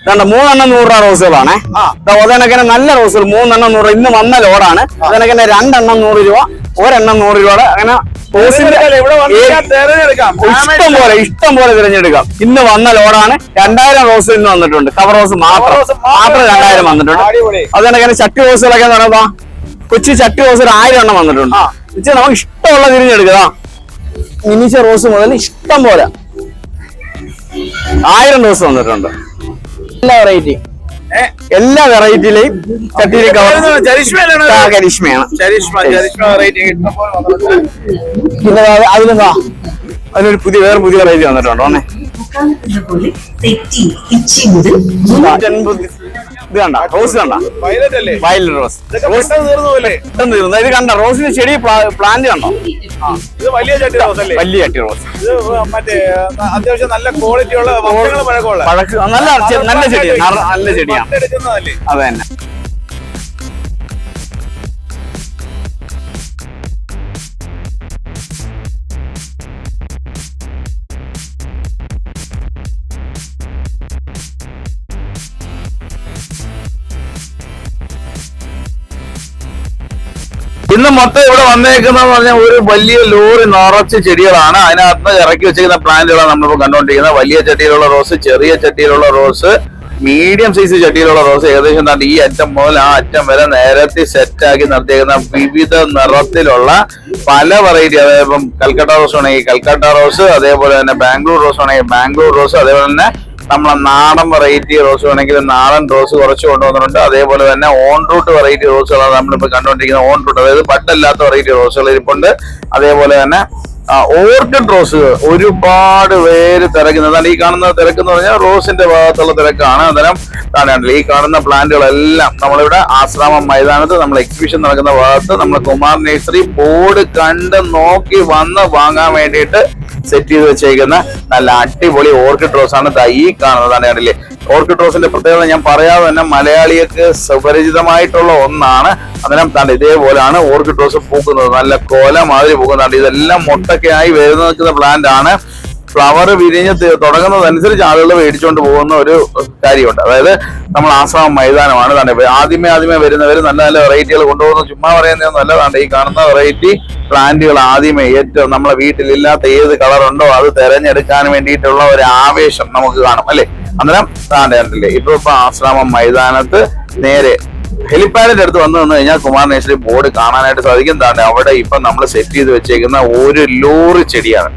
3 100 രൂപ റോസുകളാണ്. അതേക്കന്നെ നല്ല റോസുകൾ 3 100 ഇന്ന് വന്ന ലോഡാണ്. അതേക്കന്നെ 2 100 രൂപ, 1 100 രൂപ. അങ്ങനെ ഇഷ്ടം പോലെ തിരഞ്ഞെടുക്കാം. ഇന്ന് വന്ന ലോഡാണ്. 2000 റോസ് ഇന്ന് വന്നിട്ടുണ്ട്. കവർ റോസ് മാത്രം 2000 വന്നിട്ടുണ്ട്. അതേക്കന്നെ ചട്ടി റോസുകളൊക്കെ പറയുമ്പോ കൊച്ചി ചട്ടി റോസ് 1000 എണ്ണം വന്നിട്ടുണ്ട്. നമുക്ക് ഇഷ്ടമുള്ള തിരഞ്ഞെടുക്കുക. മിനിച്ച റോസ് മുതൽ ഇഷ്ടം പോലെ 1000 റോസ് വന്നിട്ടുണ്ട്. എല്ലാ വെറൈറ്റിയിലെയും ചട്ടിയിലേക്ക് കരിഷ്മയാണ്. പിന്നെ അതിലെന്താ അതിനൊരു വേറെ പുതിയ വെറൈറ്റി വന്നിട്ടുണ്ടോ? ഇത് കണ്ട റോസ് കണ്ട വയലറ്റ് റോസ് തീർന്നു. ഇത് കണ്ട റോസിന്റെ ചെടി പ്ലാന്റ് കണ്ടോ? വലിയ ചട്ടി റോസ് അത്യാവശ്യം നല്ല ക്വാളിറ്റി ഉള്ള നല്ല ചെടിയാണ്. നല്ല ചെടിയാണ്. അത് തന്നെ. ഇന്ന് മൊത്തം ഇവിടെ വന്നേക്കുന്നതെന്ന് പറഞ്ഞാൽ ഒരു വലിയ ലോറി നിറച്ച് ചെടികളാണ്. അതിനകത്ത് ഇറക്കി വെച്ചിരിക്കുന്ന പ്ലാന്റുകളാണ് നമ്മളിപ്പോൾ കണ്ടുകൊണ്ടിരിക്കുന്നത്. വലിയ ചട്ടിയിലുള്ള റോസ്, ചെറിയ ചട്ടിയിലുള്ള റോസ്, മീഡിയം സൈസ് ചട്ടിയിലുള്ള റോസ്. ഏകദേശം ഈ അറ്റം മുതൽ ആ അറ്റം വരെ നേരത്തെ സെറ്റാക്കി നിർത്തിയേക്കുന്ന വിവിധ നിറത്തിലുള്ള പല വെറൈറ്റി. അതായത് ഇപ്പം കൽക്കട്ട റോസ് ആണെങ്കിൽ കൽക്കട്ട റോസ്, അതേപോലെ തന്നെ ബാംഗ്ലൂർ റോസ് ആണെങ്കിൽ ബാംഗ്ലൂർ റോസ്, അതേപോലെ തന്നെ നമ്മളെ നാടൻ വെറൈറ്റി റോസ് വേണമെങ്കിൽ നാടൻ റോസ് കുറച്ച് കൊണ്ടുവന്നിട്ടുണ്ട്. അതേപോലെ തന്നെ ഓൺ റൂട്ട് വെറൈറ്റി റോസുകളാണ് നമ്മളിപ്പോൾ കണ്ടുകൊണ്ടിരിക്കുന്നത്. ഓൺ റൂട്ട് അതായത് ബഡല്ലാത്ത വെറൈറ്റി റോസുകൾ ഇരിപ്പുണ്ട്. അതേപോലെ തന്നെ ഓർക്കിഡ് റോസുകൾ ഒരുപാട് പേര് തിരക്കുന്നത്. ഈ കാണുന്ന തിരക്കെന്ന് പറഞ്ഞാൽ റോസിന്റെ ഭാഗത്തുള്ള തിരക്കാണ്. അന്നേരം ഈ കാണുന്ന പ്ലാന്റുകളെല്ലാം നമ്മളിവിടെ ആശ്രാമം മൈതാനത്ത് നമ്മൾ എക്സിബിഷൻ നടക്കുന്ന ഭാഗത്ത് നമ്മൾ കുമാർ നഴ്സറി ബോർഡ് കണ്ട് നോക്കി വന്ന് വാങ്ങാൻ വേണ്ടിയിട്ട് സെറ്റ് ചെയ്ത് വെച്ചേക്കുന്ന നല്ല അടിപൊളി ഓർക്കിഡ് റോസ് ആണ് ഈ കാണുന്നതാണ്. കണ്ടില്ലേ? ഓർക്കിഡ് റോസിന്റെ പ്രത്യേകത ഞാൻ പറയാതെ തന്നെ മലയാളികൾക്ക് സുപരിചിതമായിട്ടുള്ള ഒന്നാണ്. അന്നേരം ഇതേപോലെയാണ് ഓർക്കിഡ് റോസ് പൂക്കുന്നത്. നല്ല കോല മാതിരി പൂക്കുന്നുണ്ട്. ഇതെല്ലാം മൊട്ടൊക്കെ ആയി വരുന്ന നിൽക്കുന്ന പ്ലാന്റ് ആണ്. ഫ്ലവർ വിരിഞ്ഞ് തുടങ്ങുന്നതനുസരിച്ച് ആളുകൾ മേടിച്ചുകൊണ്ട് പോകുന്ന ഒരു കാര്യമുണ്ട്. അതായത് നമ്മൾ ആശ്രാമം മൈതാനമാണ്. ആദ്യമേ വരുന്നവർ നല്ല നല്ല വെറൈറ്റികൾ കൊണ്ടുപോകുന്ന ചുമ്മാ പറയുന്നതൊന്നും അല്ല. ഈ കാണുന്ന വെറൈറ്റി പ്ലാന്റുകൾ ആദ്യമേ ഏറ്റവും നമ്മളെ വീട്ടിലില്ലാത്ത ഏത് കളറുണ്ടോ അത് തെരഞ്ഞെടുക്കാൻ വേണ്ടിയിട്ടുള്ള ഒരു ആവേശം നമുക്ക് കാണും അല്ലെ? അന്നേരം കണ്ടില്ലേ ഇപ്പൊ ആശ്രാമം മൈതാനത്ത് നേരെ ഹെലിപ്പാഡിന്റെ അടുത്ത് വന്നു കഴിഞ്ഞാൽ കുമാർ നഴ്സറി ബോർഡ് കാണാനായിട്ട് സാധിക്കും. അവിടെ ഇപ്പൊ നമ്മൾ സെറ്റ് ചെയ്ത് വെച്ചേക്കുന്ന ഒരു ലോറി ചെടിയാണ്.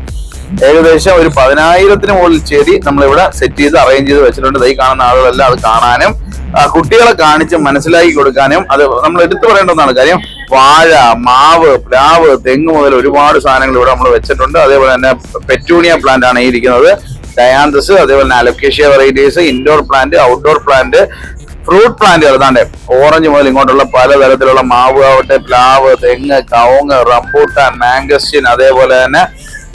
ഏകദേശം ഒരു 10,000-ന് മുകളിൽ ചെടി നമ്മളിവിടെ സെറ്റ് ചെയ്ത് അറേഞ്ച് ചെയ്ത് വെച്ചിട്ടുണ്ട്. ഈ കാണുന്ന ആളുകളെല്ലാം അത് കാണാനും കുട്ടികളെ കാണിച്ച് മനസ്സിലാക്കി കൊടുക്കാനും അത് നമ്മൾ എടുത്തു പറയേണ്ട ഒന്നാണ്. കാര്യം വാഴ, മാവ്, പ്ലാവ്, തെങ്ങ് മുതൽ ഒരുപാട് സാധനങ്ങൾ ഇവിടെ നമ്മൾ വെച്ചിട്ടുണ്ട്. അതേപോലെ തന്നെ പെറ്റൂണിയ പ്ലാന്റ് ആണ് ഈ ഇരിക്കുന്നത്, ഡയാന്തസ്, അതേപോലെ തന്നെ alocasia varieties, indoor plant, outdoor plant, fruit പ്ലാന്റുകൾ. ഓറഞ്ച് മുതൽ ഇങ്ങോട്ടുള്ള പലതരത്തിലുള്ള മാവ് ആവട്ടെ, പ്ലാവ്, തെങ്ങ്, കവുങ്ങ്, റംബൂട്ടാൻ, മാംഗസ്റ്റീൻ, അതേപോലെ തന്നെ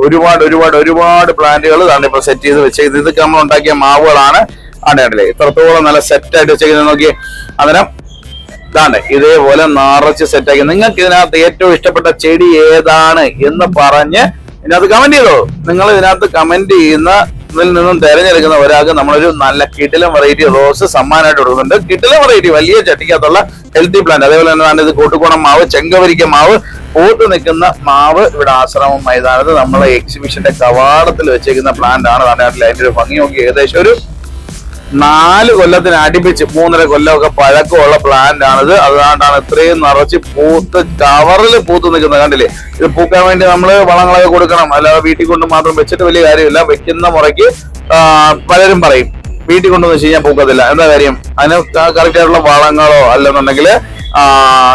ഒരുപാട് പ്ലാന്റുകൾ ഇപ്പൊ സെറ്റ് ചെയ്ത് വെച്ചേക്കുന്നത്. ഇതൊക്കെ നമ്മൾ ഉണ്ടാക്കിയ മാവുകളാണ്. ആണ്ടല്ലേ ഇത്രത്തോളം നല്ല സെറ്റായിട്ട് വെച്ചേക്കുന്നത് നോക്കി. അന്നേരം ഇതേപോലെ നിറച്ച് സെറ്റാക്കി. നിങ്ങൾക്ക് ഇതിനകത്ത് ഏറ്റവും ഇഷ്ടപ്പെട്ട ചെടി ഏതാണ് എന്ന് പറഞ്ഞ് ഇതിനകത്ത് കമന്റ് ചെയ്തോ. നിങ്ങൾ ഇതിനകത്ത് കമന്റ് ചെയ്യുന്നതിൽ നിന്നും തിരഞ്ഞെടുക്കുന്ന ഒരാൾക്ക് നമ്മളൊരു നല്ല കിടിലം വെറൈറ്റി റോസ് സമ്മാനമായിട്ട് കൊടുക്കുന്നുണ്ട്. കിടിലം വെറൈറ്റി വലിയ ചട്ടിക്കകത്തുള്ള ഹെൽത്തി പ്ലാന്റ്. അതേപോലെ തന്നെ ഇത് കൂട്ടുകോണം മാവ്, ചെങ്കവരിക്ക മാവ്, പൂത്ത് നിൽക്കുന്ന മാവ് ഇവിടെ ആശ്രമം മൈതാനത്ത് നമ്മളെ എക്സിബിഷന്റെ കവാടത്തിൽ വെച്ചേക്കുന്ന പ്ലാന്റ് ആണ്. അതിന്റെ ഒരു ഭംഗി നോക്കി. ഏകദേശം ഒരു 4 കൊല്ലത്തിന് അടുപ്പിച്ച് 3.5 കൊല്ലമൊക്കെ പഴക്കമുള്ള പ്ലാന്റ് ആണിത്. അതുകൊണ്ടാണ് ഇത്രയും നിറച്ച് പൂത്ത് കവറിൽ പൂത്ത് നിൽക്കുന്നത്. കണ്ടില്ലേ? ഇത് പൂക്കാൻ വേണ്ടി നമ്മൾ വളങ്ങളൊക്കെ കൊടുക്കണം. അല്ലാതെ വീട്ടിൽ കൊണ്ട് മാത്രം വെച്ചിട്ട് വലിയ കാര്യമില്ല. വെക്കുന്ന മുറയ്ക്ക് പലരും പറയും വീട്ടിൽ കൊണ്ടുവന്ന് വെച്ച് കഴിഞ്ഞാൽ പൂക്കത്തില്ല. എന്താ കാര്യം? അതിന് കറക്റ്റ് ആയിട്ടുള്ള വളങ്ങളോ അല്ലെന്നുണ്ടെങ്കിൽ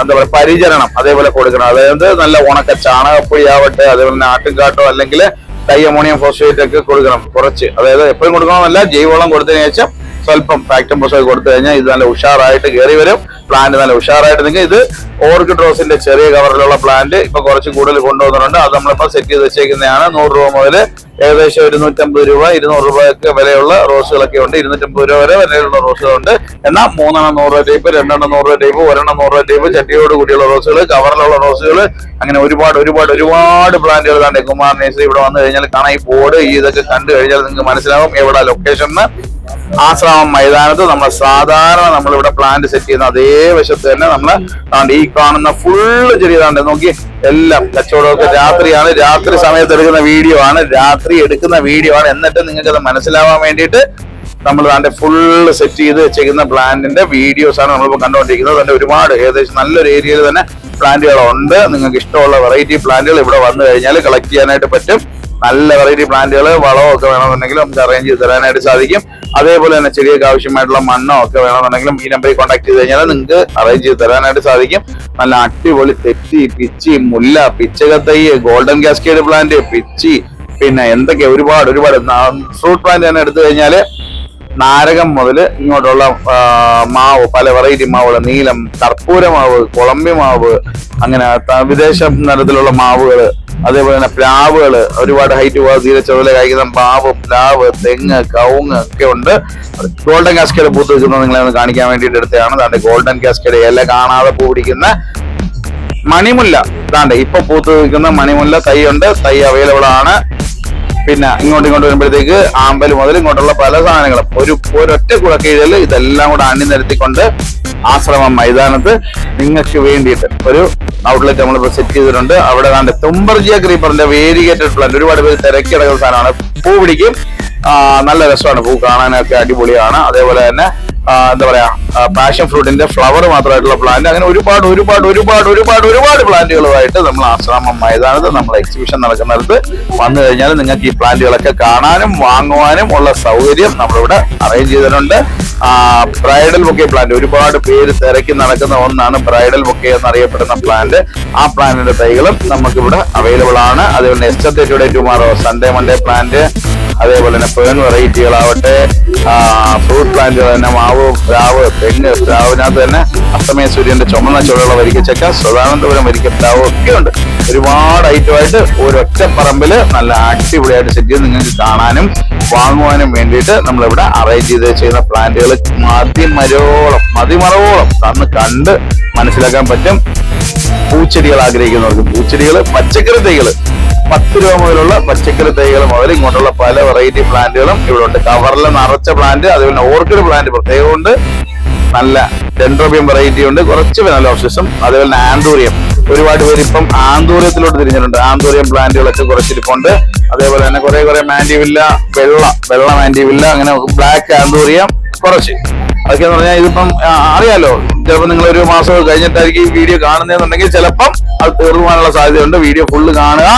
എന്താ പറയുക പരിചരണം അതേപോലെ കൊടുക്കണം. അതായത് നല്ല ഉണക്ക ചാണകപ്പൊടി ആവട്ടെ, അതേപോലെ തന്നെ ആട്ടുംകാട്ടോ അല്ലെങ്കിൽ ഡൈ അമോണിയം ഫോസ്ഫേറ്റ് ഒക്കെ കൊടുക്കണം കുറച്ച്. അതായത് എപ്പോഴും കൊടുക്കണമെന്നല്ല, ജൈവവളം കൊടുത്തതിന് ശേഷം സ്വല്പം ഫാക്ടം പോസൊക്കെ കൊടുത്തു കഴിഞ്ഞാൽ ഇത് നല്ല ഉഷാറായിട്ട് കയറി വരും. പ്ലാന്റ് നല്ല ഉഷാറായിട്ട് നിങ്ങൾക്ക്. ഇത് ഓർക്കിഡ് റോസിന്റെ ചെറിയ കവറിലുള്ള പ്ലാന്റ് ഇപ്പൊ കുറച്ച് കൂടുതൽ കൊണ്ടുവന്നിട്ടുണ്ട്. അത് നമ്മളിപ്പോ സെറ്റ് ചെയ്ത് വെച്ചേക്കുന്നതാണ്. 100 രൂപ മുതൽ ഏകദേശം 150 രൂപ 200 രൂപയൊക്കെ വിലയുള്ള റോസുകളൊക്കെ ഉണ്ട്. 250 രൂപ വരെ വിലയുള്ള റോസുകളുണ്ട്. എന്നാൽ 3 100 രൂപ ടൈപ്പ്, 2 100 രൂപ ടൈപ്പ്, 1 100 രൂപ ടൈപ്പ്, ചട്ടിയോട് കൂടിയുള്ള റോസുകൾ, കവറിലുള്ള റോസുകൾ, അങ്ങനെ ഒരുപാട് പ്ലാന്റുകൾ തന്നെ കുമാർ നഴ്സറി ഇവിടെ വന്നു കഴിഞ്ഞാൽ കാണാൻ. ഈ ബോർഡ് ഇതൊക്കെ കണ്ടു കഴിഞ്ഞാൽ നിങ്ങൾക്ക് മനസ്സിലാവും എവിടെ ലൊക്കേഷൻ. ആശ്രമം മൈതാനത്ത് നമ്മൾ സാധാരണ നമ്മളിവിടെ പ്ലാന്റ് സെറ്റ് ചെയ്യുന്ന അതേ വശത്ത് തന്നെ നമ്മൾ ഈ കാണുന്ന ഫുള്ള് ചെടി താണ്ട് നോക്കി എല്ലാം കച്ചവടമൊക്കെ രാത്രിയാണ്, രാത്രി സമയത്ത് എടുക്കുന്ന വീഡിയോ ആണ്, എന്നിട്ട് നിങ്ങൾക്ക് അത് മനസ്സിലാവാൻ വേണ്ടിയിട്ട് നമ്മൾ അതിന്റെ ഫുള്ള് സെറ്റ് ചെയ്ത് വെച്ചിരിക്കുന്ന പ്ലാന്റിന്റെ വീഡിയോസ് ആണ് നമ്മളിപ്പോൾ കണ്ടുകൊണ്ടിരിക്കുന്നത്. അതിന്റെ ഒരുപാട് ഏകദേശം നല്ലൊരു ഏരിയയിൽ തന്നെ പ്ലാന്റുകളുണ്ട്. നിങ്ങൾക്ക് ഇഷ്ടമുള്ള വെറൈറ്റി പ്ലാന്റുകൾ ഇവിടെ വന്നു കഴിഞ്ഞാൽ കളക്ട് ചെയ്യാനായിട്ട് പറ്റും. നല്ല വെറൈറ്റി പ്ലാന്റുകൾ വളമൊക്കെ വേണമെന്നുണ്ടെങ്കിൽ നമുക്ക് അറേഞ്ച് ചെയ്ത് തരാനായിട്ട് സാധിക്കും. അതേപോലെ തന്നെ ചെടിയൊക്കെ ആവശ്യമായിട്ടുള്ള മണ്ണോ ഒക്കെ വേണമെന്നുണ്ടെങ്കിലും ഈ നമ്പറിൽ കോൺടാക്ട് ചെയ്ത് കഴിഞ്ഞാൽ നിങ്ങൾക്ക് അറേഞ്ച് ചെയ്ത് തരാനായിട്ട് സാധിക്കും. നല്ല അടിപൊളി തെച്ചി, പിച്ചി, മുല്ല, പിച്ചകത്തൈ, ഗോൾഡൻ കാസ്കേഡ് പ്ലാന്റ്, പിച്ചി, പിന്നെ എന്തൊക്കെ ഒരുപാട് ഫ്രൂട്ട് പ്ലാന്റ് തന്നെ എടുത്തു കഴിഞ്ഞാല് നാരകം മുതൽ ഇങ്ങോട്ടുള്ള മാവ്, പല വെറൈറ്റി മാവുകൾ, നീലം, കർപ്പൂര മാവ്, കൊളമ്പി മാവ്, അങ്ങനെ വിദേശ തരത്തിലുള്ള മാവുകൾ, അതേപോലെ തന്നെ പ്ലാവുകൾ, ഒരുപാട് ഹൈറ്റ് തീരെ ചെറുതിലെ കഴിക്കുന്ന മാവ്, പ്ലാവ്, തെങ്ങ്, കവുങ്ങ് ഒക്കെ ഉണ്ട്. ഗോൾഡൻ കാസ്കേഡ് പൂത്ത് വെക്കുന്നത് നിങ്ങളെ ഒന്ന് കാണിക്കാൻ വേണ്ടിയിട്ട് എടുത്തതാണ്. അതാണ്ട് ഗോൾഡൻ കാസ്കേഡ് ഇല കാണാതെ പൂ പിടിക്കുന്ന മണിമുല്ല, ഇതാണ്ട് ഇപ്പൊ പൂത്ത് വെക്കുന്ന മണിമുല്ല തൈ ഉണ്ട്. തൈ അവൈലബിൾ ആണ്. പിന്നെ ഇങ്ങോട്ട് വരുമ്പോഴത്തേക്ക് ആമ്പൽ മുതൽ ഇങ്ങോട്ടുള്ള പല സാധനങ്ങളും ഒരൊറ്റ കുളക്കീഴിൽ ഇതെല്ലാം കൂടെ അണിനിരത്തിക്കൊണ്ട് ആശ്രമം മൈതാനത്ത് നിങ്ങൾക്ക് വേണ്ടിയിട്ട് ഒരു ഔട്ട്ലെറ്റ് നമ്മളിപ്പോൾ സെറ്റ് ചെയ്തിട്ടുണ്ട്. അവിടെ കണ്ട് തുമ്പർജിയ ക്രീപ്പറിന്റെ വേരിഗേറ്റഡ് പ്ലാന്റ്, ഒരുപാട് പേര് തിരക്കി കിടക്കുന്ന സാധനമാണ്. പൂ പിടിക്കും, നല്ല രസമാണ്, പൂ കാണാനൊക്കെ അടിപൊളിയാണ്. അതേപോലെ തന്നെ എന്താ പറയാ, പാഷൻ ഫ്രൂട്ടിന്റെ ഫ്ലവർ മാത്രമായിട്ടുള്ള പ്ലാന്റ്, അങ്ങനെ ഒരുപാട് പ്ലാന്റുകളുമായിട്ട് നമ്മൾ ആശ്രമം മൈതാനത്ത് നമ്മൾ എക്സിബിഷൻ നടക്കുന്നിടത്ത് വന്നു കഴിഞ്ഞാൽ നിങ്ങൾക്ക് ഈ പ്ലാന്റുകളൊക്കെ കാണാനും വാങ്ങുവാനും ഉള്ള സൗകര്യം നമ്മളിവിടെ അറേഞ്ച് ചെയ്തിട്ടുണ്ട്. ബ്രൈഡൽ ബൊക്കെ പ്ലാന്റ്, ഒരുപാട് പേര് തിരക്കി നടക്കുന്ന ഒന്നാണ് ബ്രൈഡൽ ബൊക്കെ എന്നറിയപ്പെടുന്ന പ്ലാന്റ്. ആ പ്ലാന്റിന്റെ തൈകളും നമുക്കിവിടെ അവൈലബിൾ ആണ്. അതേപോലെ next today tomorrow, Sunday Monday plant, അതേപോലെ തന്നെ ഫേൺ വെറൈറ്റികളാവട്ടെ, ഫ്രൂട്ട് പ്ലാന്റുകൾ തന്നെ, മാവ്, പ്ലാവ്, തെങ്ങ്, പ്ലാവിനകത്ത് തന്നെ അസ്തമയ സൂര്യന്റെ ചുമന്ന ചുവയുള്ള വരിക്കച്ചക്ക, സദാനന്തപുരം വരിക്കപ്ലാവ് ഒക്കെ ഉണ്ട്. ഒരുപാട് ഐറ്റമായിട്ട് ഒരൊറ്റ പറമ്പില് നല്ല അടിപൊളിയായിട്ട് സെറ്റ് ചെയ്ത് നിങ്ങൾക്ക് കാണാനും വാങ്ങുവാനും വേണ്ടിയിട്ട് നമ്മളിവിടെ അറേഞ്ച് ചെയ്ത് ചെയ്യുന്ന പ്ലാന്റുകൾ മതിമറവോളം തന്ന് കണ്ട് മനസ്സിലാക്കാൻ പറ്റും. പൂച്ചെടികൾ ആഗ്രഹിക്കുന്നവർക്ക് പൂച്ചെടികൾ, പച്ചക്കറി തൈകൾ, 10 രൂപ മുതലുള്ള പച്ചക്കറി തൈകൾ മുതൽ ഇങ്ങോട്ടുള്ള പല വെറൈറ്റി പ്ലാന്റുകളും ഇവിടെ ഉണ്ട്. കവറിൽ നിറച്ച പ്ലാന്റ്, അതുപോലെ ഓർക്കിഡ് പ്ലാന്റ് പ്രത്യേകം ഉണ്ട്. നല്ല ഡെൻഡ്രോബിയം വെറൈറ്റി ഉണ്ട്, കുറച്ച് നല്ല ഓപ്ഷൻസും. അതേപോലെ തന്നെ ആന്തൂറിയം, ഒരുപാട് പേര് ഇപ്പം ആന്തൂര്യത്തിലോട്ട് തിരിഞ്ഞിട്ടുണ്ട്. ആന്തൂറിയം പ്ലാന്റുകളൊക്കെ കുറച്ചിരിപ്പുണ്ട്. അതേപോലെ തന്നെ കുറെ മാൻഡിവില്ല, വെള്ള മാൻഡിവില്ല, അങ്ങനെ ബ്ലാക്ക് ആന്തൂറിയം കുറച്ച്. അതൊക്കെ എന്ന് പറഞ്ഞാൽ ഇതിപ്പം അറിയാലോ, ചിലപ്പോൾ നിങ്ങൾ ഒരു മാസം കഴിഞ്ഞിട്ടായിരിക്കും ഈ വീഡിയോ കാണുന്നതെന്നുണ്ടെങ്കിൽ ചിലപ്പം അത് തീർന്നുപോകാനുള്ള സാധ്യതയുണ്ട്. വീഡിയോ ഫുള്ള് കാണുക.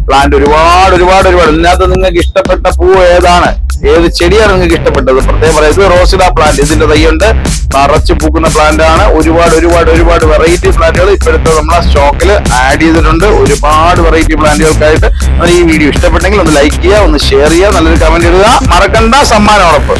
പ്ലാന്റ് ഒരുപാട് ഇതിനകത്ത് നിങ്ങൾക്ക് ഇഷ്ടപ്പെട്ട പൂ ഏതാണ്, ഏത് ചെടിയാണ് നിങ്ങൾക്ക് ഇഷ്ടപ്പെട്ടത് പ്രത്യേകം പറയാം. ഇത് റോസിഡ പ്ലാന്റ്, ഇതിന്റെ തൈയുണ്ട്, നിറച്ച് പൂക്കുന്ന പ്ലാന്റ് ആണ്. ഒരുപാട് വെറൈറ്റി പ്ലാന്റുകൾ ഇപ്പോഴത്തെ നമ്മളെ സ്റ്റോക്കിൽ ആഡ് ചെയ്തിട്ടുണ്ട്. ഒരുപാട് വെറൈറ്റി പ്ലാന്റുകൾക്കായിട്ട്. ഈ വീഡിയോ ഇഷ്ടപ്പെട്ടെങ്കിൽ ഒന്ന് ലൈക്ക് ചെയ്യുക, ഒന്ന് ഷെയർ ചെയ്യുക, നല്ലൊരു കമന്റ് ഇടുക, മറക്കണ്ട സമ്മാനം ഉറപ്പ്.